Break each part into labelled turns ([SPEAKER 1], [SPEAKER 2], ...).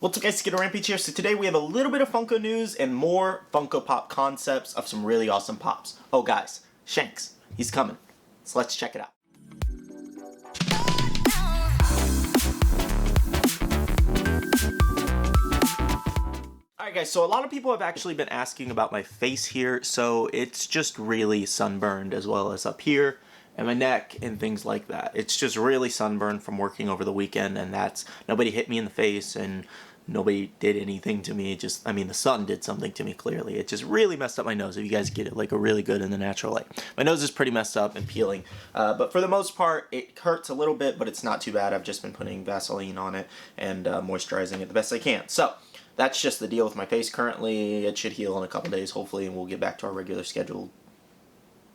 [SPEAKER 1] What's up guys, Skittlerampage here. So today we have a little bit of Funko news and more Funko Pop concepts of some really awesome pops. Oh guys, Shanks, he's coming. So let's check it out. Alright guys, so a lot of people have actually been asking about my face here, so it's just really sunburned as well as up here and my neck and things like that. It's just really sunburned from working over the weekend, and nobody hit me in the face and nobody did anything to me. The sun did something to me clearly. It just really messed up my nose, if you guys get it like a really good in the natural light. My nose is pretty messed up and peeling, but for the most part it hurts a little bit, but it's not too bad. I've just been putting Vaseline on it and moisturizing it the best I can. So that's just the deal with my face currently. It should heal in a couple days hopefully, and we'll get back to our regular scheduled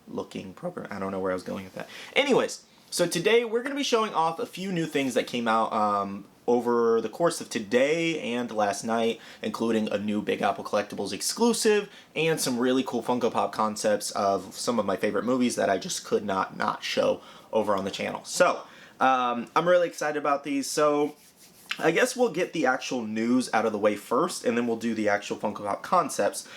[SPEAKER 1] looking program. I don't know where I was going with that. Anyways, so today we're going to be showing off a few new things that came out over the course of today and last night, including a new Big Apple Collectibles exclusive and some really cool Funko Pop concepts of some of my favorite movies that I just could not show over on the channel. So I'm really excited about these. So I guess we'll get the actual news out of the way first, and then we'll do the actual Funko Pop concepts.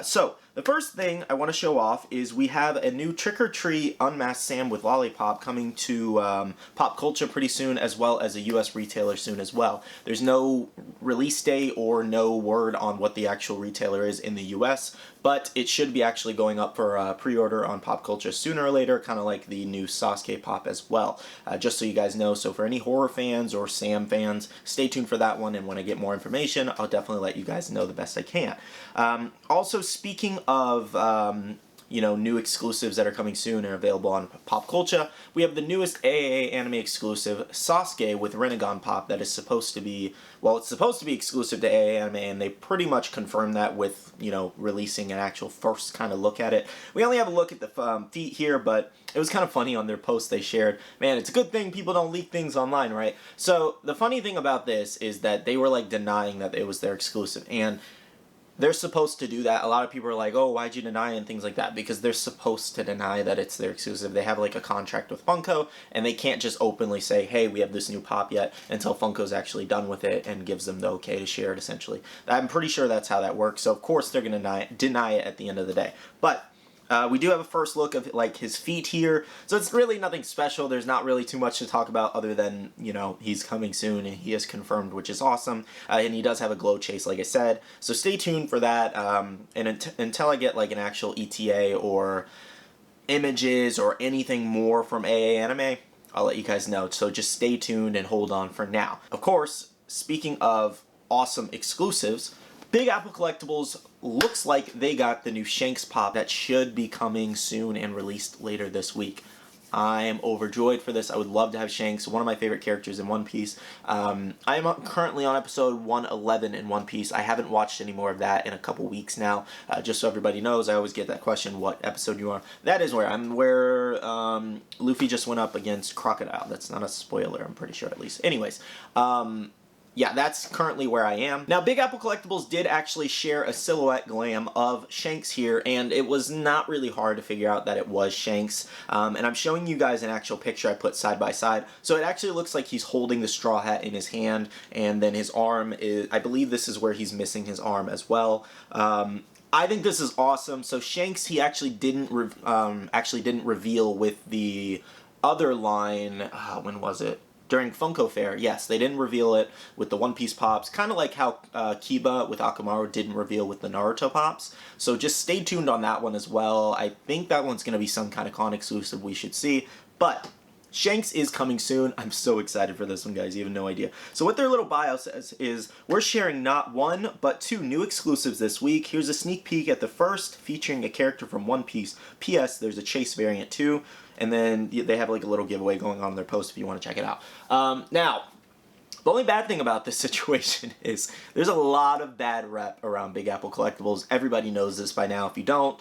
[SPEAKER 1] So the first thing I want to show off is we have a new Trick or Treat Unmasked Sam with Lollipop coming to Pop Culture pretty soon, as well as a US retailer soon as well. There's no release date or no word on what the actual retailer is in the US, but it should be actually going up for pre-order on Pop Culture sooner or later, kind of like the new Sasuke Pop as well. Just so you guys know, so for any horror fans or Sam fans, stay tuned for that one, and when I get more information, I'll definitely let you guys know the best I can. Also, speaking of new exclusives that are coming soon and available on Pop Culture, we have the newest AAA anime exclusive, Sasuke with Rinnegan Pop, that is supposed to be, well, it's supposed to be exclusive to AAA anime, and they pretty much confirmed that with, releasing an actual first kind of look at it. We only have a look at the feet here, but it was kind of funny on their post they shared. Man, it's a good thing people don't leak things online, right? So the funny thing about this is that they were like denying that it was their exclusive, and they're supposed to do that. A lot of people are like, oh, why'd you deny it and things like that, because they're supposed to deny that it's their exclusive. They have like a contract with Funko, and they can't just openly say, hey, we have this new pop yet, until Funko's actually done with it and gives them the okay to share it, essentially. I'm pretty sure that's how that works, so of course they're going to deny it at the end of the day. But we do have a first look of like his feet here, so it's really nothing special. There's not really too much to talk about other than, he's coming soon and he is confirmed, which is awesome, and he does have a glow chase, like I said, so stay tuned for that, and until I get like an actual ETA or images or anything more from AA Anime, I'll let you guys know, so just stay tuned and hold on for now. Of course, speaking of awesome exclusives, Big Apple Collectibles looks like they got the new Shanks Pop that should be coming soon and released later this week. I am overjoyed for this. I would love to have Shanks, one of my favorite characters in One Piece. I am currently on episode 111 in One Piece. I haven't watched any more of that in a couple weeks now. Just so everybody knows, I always get that question, what episode you are. That is where Luffy just went up against Crocodile. That's not a spoiler, I'm pretty sure, at least. Anyways, yeah, that's currently where I am. Now, Big Apple Collectibles did actually share a silhouette glam of Shanks here, and it was not really hard to figure out that it was Shanks. And I'm showing you guys an actual picture I put side by side. So it actually looks like he's holding the straw hat in his hand, and then his arm is, I believe this is where he's missing his arm as well. I think this is awesome. So Shanks, he actually didn't reveal with the other line, when was it? During Funko Fair, yes, they didn't reveal it with the One Piece Pops, kind of like how Kiba with Akamaru didn't reveal with the Naruto Pops. So just stay tuned on that one as well. I think that one's going to be some kind of con exclusive we should see, but Shanks is coming soon. I'm so excited for this one, guys. You have no idea. So what their little bio says is, we're sharing not one, but two new exclusives this week. Here's a sneak peek at the first, featuring a character from One Piece. P.S. There's a Chase variant too. And then they have like a little giveaway going on in their post if you want to check it out. Now, the only bad thing about this situation is there's a lot of bad rep around Big Apple Collectibles. Everybody knows this by now. If you don't,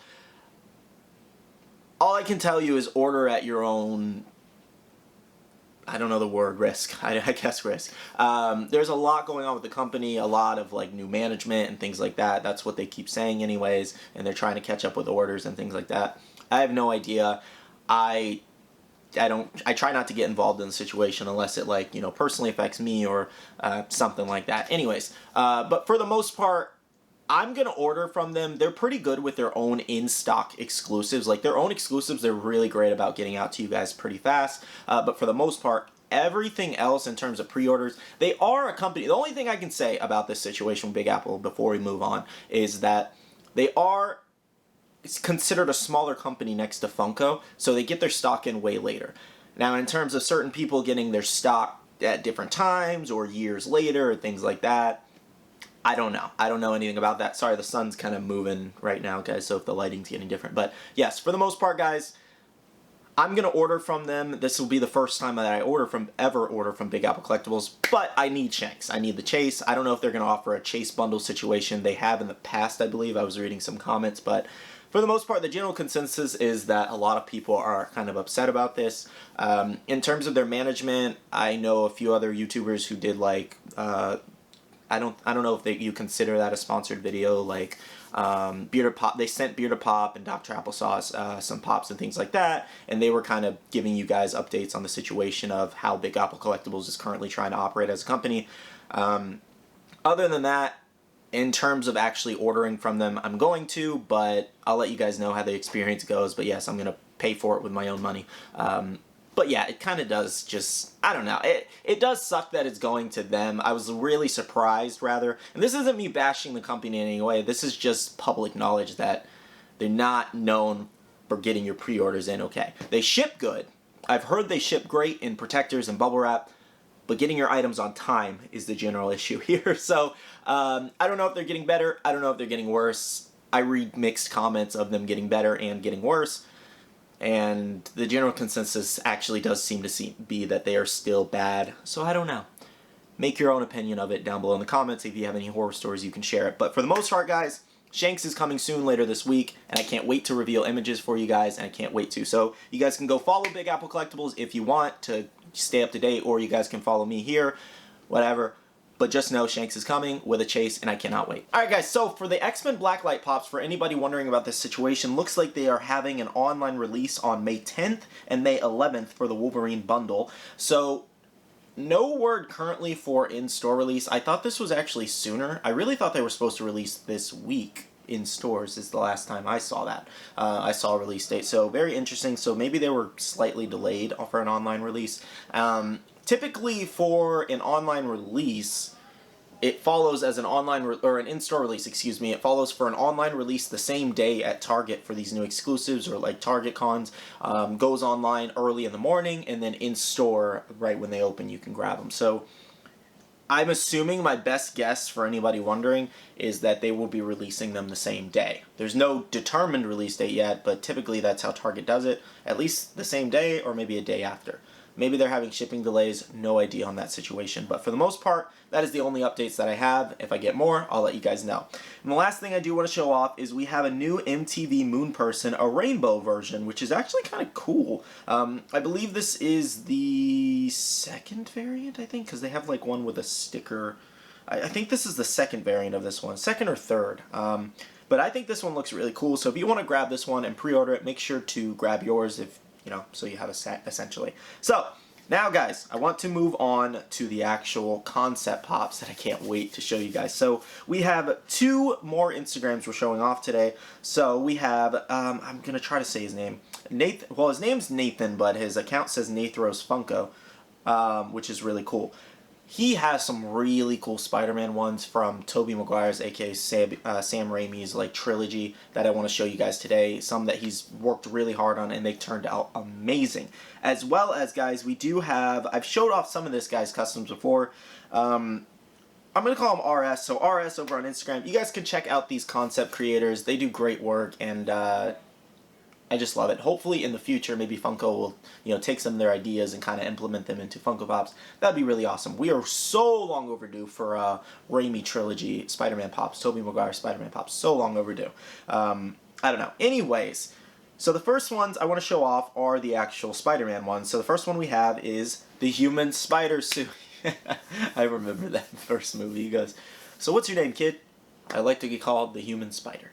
[SPEAKER 1] all I can tell you is order at your own, I don't know the word, risk. I guess risk. There's a lot going on with the company, a lot of like new management and things like that. That's what they keep saying anyways, and they're trying to catch up with orders and things like that. I have no idea. I I try not to get involved in the situation unless it, like, you know, personally affects me or something like that. Anyways, but for the most part, I'm going to order from them. They're pretty good with their own in-stock exclusives. Like, their own exclusives, they're really great about getting out to you guys pretty fast. But for the most part, everything else in terms of pre-orders, they are a company. The only thing I can say about this situation with Big Apple before we move on is that they are considered a smaller company next to Funko, so they get their stock in way later. Now, in terms of certain people getting their stock at different times or years later or things like that, I don't know. I don't know anything about that. Sorry, the sun's kind of moving right now, guys, so if the lighting's getting different. But yes, for the most part, guys, I'm going to order from them. This will be the first time that I ever order from Big Apple Collectibles, but I need Shanks. I need the Chase. I don't know if they're going to offer a Chase bundle situation. They have in the past, I believe. I was reading some comments, but for the most part, the general consensus is that a lot of people are kind of upset about this. In terms of their management, I know a few other YouTubers who did, like, I don't know if you consider that a sponsored video, like Bearded Pop. They sent Bearded Pop and Dr. Applesauce some pops and things like that, and they were kind of giving you guys updates on the situation of how Big Apple Collectibles is currently trying to operate as a company. Other than that, in terms of actually ordering from them, I'm going to, but I'll let you guys know how the experience goes. But yes, I'm going to pay for it with my own money. But yeah, it kind of does just, I don't know. It does suck that it's going to them. I was really surprised, rather. And this isn't me bashing the company in any way. This is just public knowledge that they're not known for getting your pre-orders in okay. They ship good. I've heard they ship great in protectors and bubble wrap. But getting your items on time is the general issue here. So I don't know if they're getting better. I don't know if they're getting worse. I read mixed comments of them getting better and getting worse. And the general consensus actually does seem to be that they are still bad. So I don't know. Make your own opinion of it down below in the comments. If you have any horror stories, you can share it. But for the most part, guys, Shanks is coming soon later this week, and I can't wait to reveal images for you guys, and I can't wait to. So you guys can go follow Big Apple Collectibles if you want to stay up to date, or you guys can follow me here, whatever. But just know Shanks is coming with a Chase, and I cannot wait. Alright guys, so for the X-Men Blacklight Pops, for anybody wondering about this situation, looks like they are having an online release on May 10th and May 11th for the Wolverine bundle. So no word currently for in-store release. I thought this was actually sooner. I really thought they were supposed to release this week in stores is the last time I saw that. I saw a release date. So very interesting. So maybe they were slightly delayed for an online release. Typically for an online release, it follows as an or an in-store release, excuse me. It follows for an online release the same day at Target for these new exclusives or like Target cons. Goes online early in the morning and then in-store right when they open you can grab them. So I'm assuming, my best guess for anybody wondering is that they will be releasing them the same day. There's no determined release date yet, but typically that's how Target does it. At least the same day or maybe a day after. Maybe they're having shipping delays, no idea on that situation. But for the most part, that is the only updates that I have. If I get more, I'll let you guys know. And the last thing I do want to show off is we have a new MTV Moon Person, a rainbow version, which is actually kind of cool. I believe this is the second variant, I think, because they have like one with a sticker. I think this is the second variant of this one, second or third. But I think this one looks really cool. So if you want to grab this one and pre-order it, make sure to grab yours if so you have a set, essentially. So, now guys, I want to move on to the actual concept pops that I can't wait to show you guys. So, we have 2 more Instagrams we're showing off today. So, we have, I'm going to try to say his name. Well, his name's Nathan, but his account says Nathros Funko, which is really cool. He has some really cool Spider-Man ones from Tobey Maguire's, aka Sam Raimi's like trilogy that I want to show you guys today. Some that he's worked really hard on and they turned out amazing. As well as, guys, we do have, I've showed off some of this guy's customs before. I'm going to call him RS. So RS over on Instagram. You guys can check out these concept creators. They do great work and I just love it. Hopefully in the future, maybe Funko will, take some of their ideas and kind of implement them into Funko Pops. That'd be really awesome. We are so long overdue for Raimi trilogy Spider-Man Pops, Tobey Maguire Spider-Man Pops. So long overdue. I don't know. Anyways, so the first ones I want to show off are the actual Spider-Man ones. So the first one we have is the human spider suit. I remember that first movie. He goes, "So what's your name, kid?" "I like to get called the human spider."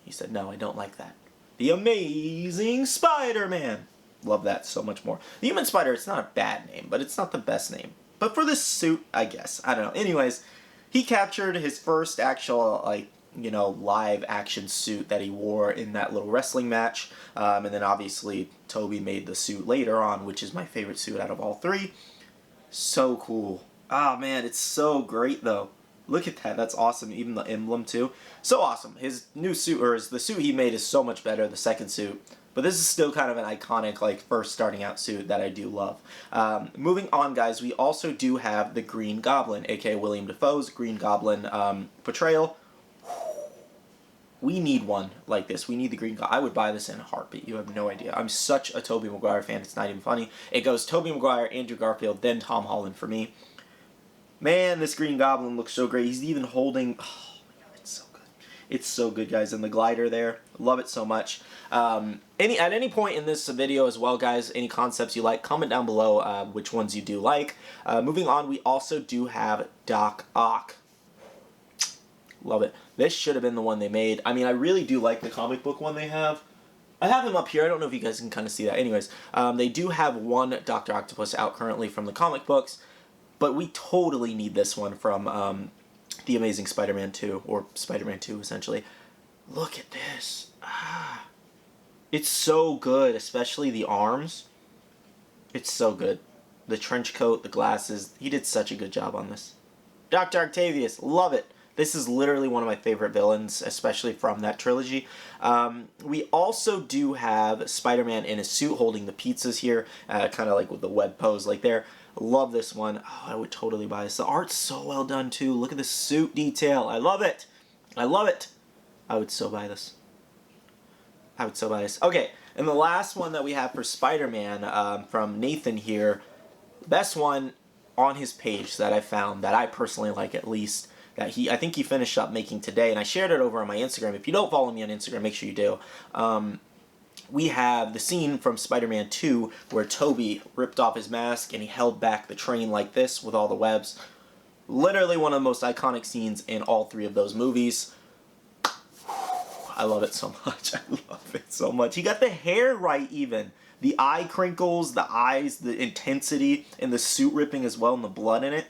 [SPEAKER 1] He said, "No, I don't like that." "The Amazing Spider-Man." Love that so much more. The Human Spider, it's not a bad name, but it's not the best name. But for this suit, I guess. I don't know. Anyways, he captured his first actual, like, you know, live action suit that he wore in that little wrestling match. And then obviously Toby made the suit later on, which is my favorite suit out of all three. So cool. Oh man, it's so great though. Look at that. That's awesome. Even the emblem too. So awesome. His new suit, or the suit he made, is so much better, the second suit. But this is still kind of an iconic, like, first starting out suit that I do love. Moving on, guys, we also do have the Green Goblin, aka William Dafoe's Green Goblin portrayal. We need one like this. We need the Green Goblin. I would buy this in a heartbeat. You have no idea. I'm such a Tobey Maguire fan. It's not even funny. It goes Tobey Maguire, Andrew Garfield, then Tom Holland for me. Man, this Green Goblin looks so great. He's even holding... Oh, my God, it's so good. It's so good, guys. And the glider there. Love it so much. At any point in this video as well, guys, any concepts you like, comment down below which ones you do like. Moving on, we also do have Doc Ock. Love it. This should have been the one they made. I mean, I really do like the comic book one they have. I have them up here. I don't know if you guys can kind of see that. Anyways, they do have one Dr. Octopus out currently from the comic books, but we totally need this one from The Amazing Spider-Man 2, or Spider-Man 2, essentially. Look at this. Ah. It's so good, especially the arms. It's so good. The trench coat, the glasses. He did such a good job on this. Dr. Octavius, love it. This is literally one of my favorite villains, especially from that trilogy. We also do have Spider-Man in a suit holding the pizzas here, kind of like with the web pose like there. Love this one. Oh, I would totally buy this. The art's so well done too. Look at the suit detail. I love it. I love it. I would so buy this. I would so buy this. Okay, and the last one that we have for Spider-Man from Nathan here, best one on his page that I found, that I personally like at least, that I think he finished up making today, and I shared it over on my Instagram. If you don't follow me on Instagram, make sure you do. We have the scene from Spider-Man 2 where Tobey ripped off his mask and he held back the train like this with all the webs. Literally one of the most iconic scenes in all three of those movies. I love it so much. I love it so much. He got the hair right even. The eye crinkles, the eyes, the intensity, and the suit ripping as well, and the blood in it.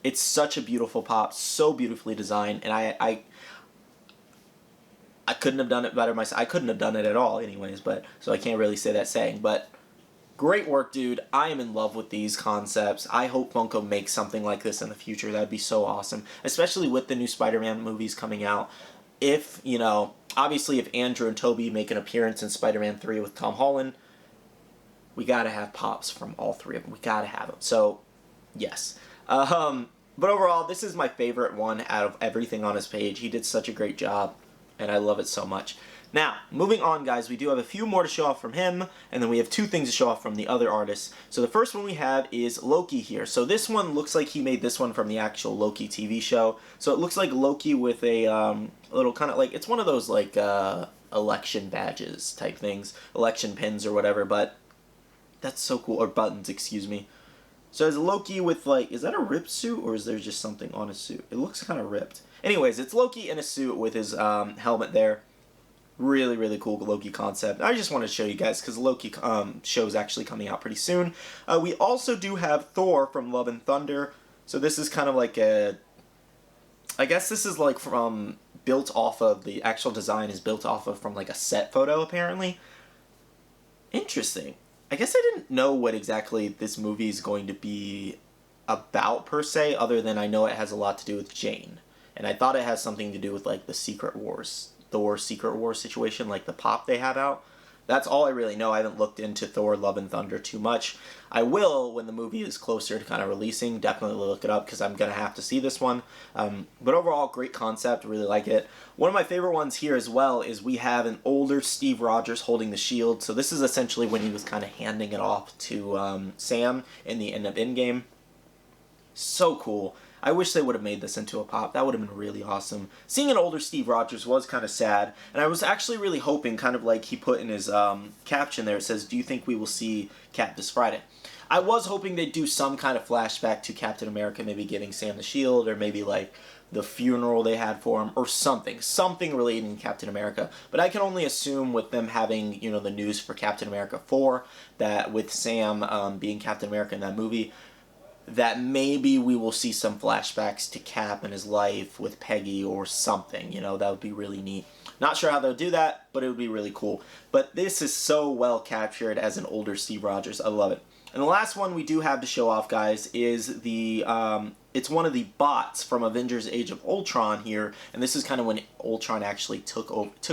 [SPEAKER 1] It's such a beautiful pop, so beautifully designed, and I couldn't have done it better myself. I couldn't have done it at all anyways, but so I can't really say that saying, but great work, dude. I am in love with these concepts. I hope Funko makes something like this in the future. That'd be so awesome, especially with the new Spider-Man movies coming out. If, you know, obviously if Andrew and Tobey make an appearance in Spider-Man 3 with Tom Holland, we gotta have pops from all three of them. We gotta have them. So, yes. But overall, this is my favorite one out of everything on his page. He did such a great job, and I love it so much. Now, moving on, guys, we do have a few more to show off from him, and then we have two things to show off from the other artists. So the first one we have is Loki here. So this one looks like he made this one from the actual Loki TV show. So it looks like Loki with a little kind of like, it's one of those like election badges type things, election pins or whatever, but that's so cool, or buttons, excuse me. So it's Loki with, like, is that a ripped suit, or is there just something on his suit? It looks kind of ripped. Anyways, it's Loki in a suit with his helmet there. Really, really cool Loki concept. I just wanted to show you guys, because Loki show is actually coming out pretty soon. We also do have Thor from Love and Thunder. So this is kind of like a... I guess this is, like, from... built off of... The actual design is built off of from, like, a set photo, apparently. Interesting. I guess I didn't know what exactly this movie is going to be about, per se, other than I know it has a lot to do with Jane. And I thought it has something to do with, like, the Secret Wars, Thor Secret Wars situation, like the pop they have out. That's all I really know. I haven't looked into Thor Love and Thunder too much. I will when the movie is closer to kind of releasing. Definitely look it up because I'm going to have to see this one. But overall, great concept. Really like it. One of my favorite ones here as well is we have an older Steve Rogers holding the shield. So this is essentially when he was kind of handing it off to Sam in the end of Endgame. So cool. I wish they would have made this into a pop. That would have been really awesome. Seeing an older Steve Rogers was kind of sad, and I was actually really hoping, kind of like he put in his caption there, it says, "Do you think we will see Cap this Friday?" I was hoping they'd do some kind of flashback to Captain America, maybe giving Sam the shield, or maybe like the funeral they had for him, or something relating to Captain America. But I can only assume with them having, you know, the news for Captain America 4, that with Sam being Captain America in that movie, that maybe we will see some flashbacks to Cap and his life with Peggy or something. You know, that would be really neat. Not sure how they'll do that, but it would be really cool. But this is so well captured as an older Steve Rogers. I love it. And the last one we do have to show off, guys, is the it's one of the bots from Avengers Age of Ultron here, and this is kind of when Ultron actually took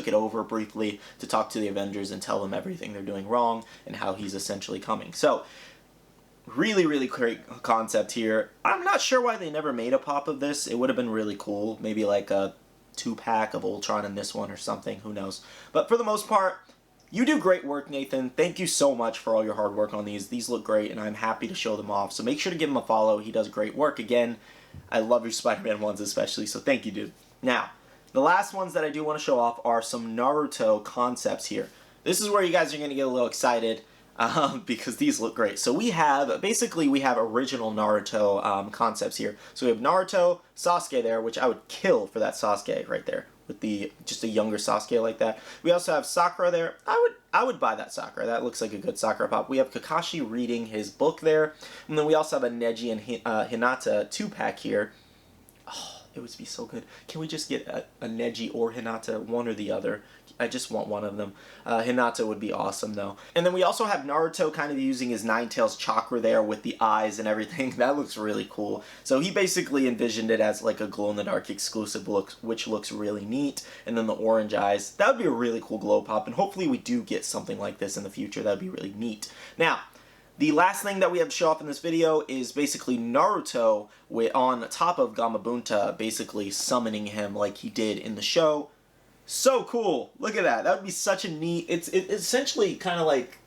[SPEAKER 1] it over briefly to talk to the Avengers and tell them everything they're doing wrong and how he's essentially coming. So really, really great concept here. I'm not sure why they never made a pop of this. It would have been really cool. Maybe like a 2-pack of Ultron in this one or something. Who knows? But for the most part, you do great work, Nathan. Thank you so much for all your hard work on these. These look great, and I'm happy to show them off. So make sure to give him a follow. He does great work. Again, I love your Spider-Man ones especially, so thank you, dude. Now, the last ones that I do want to show off are some Naruto concepts here. This is where you guys are going to get a little excited. Because these look great. So we have original Naruto concepts here. So we have Naruto, Sasuke there, which I would kill for that Sasuke right there, with just a younger Sasuke like that. We also have Sakura there. I would buy that Sakura. That looks like a good Sakura pop. We have Kakashi reading his book there, and then we also have a Neji and Hinata 2-pack here. Oh, it would be so good. Can we just get a Neji or Hinata, one or the other? I just want one of them. Hinata would be awesome, though. And then we also have Naruto kind of using his Nine-Tails chakra there with the eyes and everything. That looks really cool. So he basically envisioned it as like a glow-in-the-dark exclusive look, which looks really neat. And then the orange eyes. That would be a really cool glow pop, and hopefully we do get something like this in the future. That would be really neat. Now, the last thing that we have to show off in this video is basically Naruto on top of Gamabunta, basically summoning him like he did in the show. So cool! Look at that. That would be such a neat... It's essentially kind of like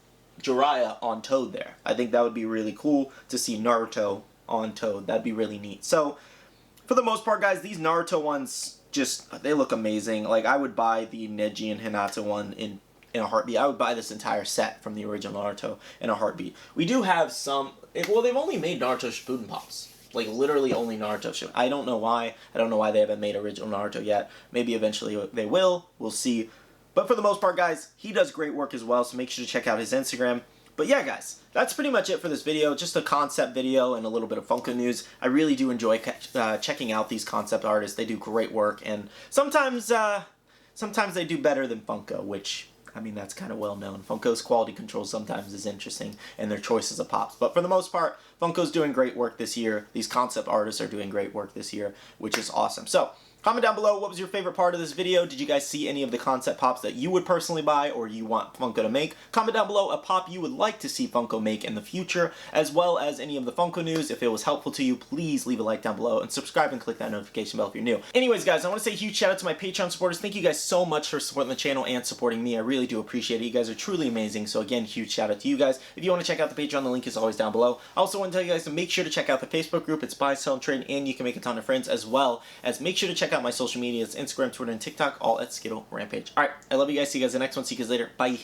[SPEAKER 1] Jiraiya on Toad there. I think that would be really cool to see Naruto on Toad. That'd be really neat. So, for the most part, guys, these Naruto ones they look amazing. Like, I would buy the Neji and Hinata one in a heartbeat. I would buy this entire set from the original Naruto in a heartbeat. We do have some... Well, they've only made Naruto Shippuden pops. Like, literally only Naruto Shippuden. I don't know why. I don't know why they haven't made original Naruto yet. Maybe eventually they will. We'll see. But for the most part, guys, he does great work as well, so make sure to check out his Instagram. But yeah, guys, that's pretty much it for this video. Just a concept video and a little bit of Funko news. I really do enjoy checking out these concept artists. They do great work, and sometimes they do better than Funko, which... I mean, that's kind of well known. Funko's quality control sometimes is interesting, and their choices of pops. But for the most part, Funko's doing great work this year. These concept artists are doing great work this year, which is awesome. So, comment down below, what was your favorite part of this video? Did you guys see any of the concept pops that you would personally buy or you want Funko to make? Comment down below a pop you would like to see Funko make in the future, as well as any of the Funko news. If it was helpful to you, please leave a like down below and subscribe and click that notification bell if you're new. Anyways, guys, I want to say a huge shout out to my Patreon supporters. Thank you guys so much for supporting the channel and supporting me. I really do appreciate it. You guys are truly amazing. So again, huge shout out to you guys. If you want to check out the Patreon, the link is always down below. I also want to tell you guys to make sure to check out the Facebook group. It's buy, sell, and trade, and you can make a ton of friends, as well as make sure to check out my social medias, Instagram, Twitter, and TikTok, all at Skittlerampage. Alright, I love you guys. See you guys in the next one. See you guys later. Bye.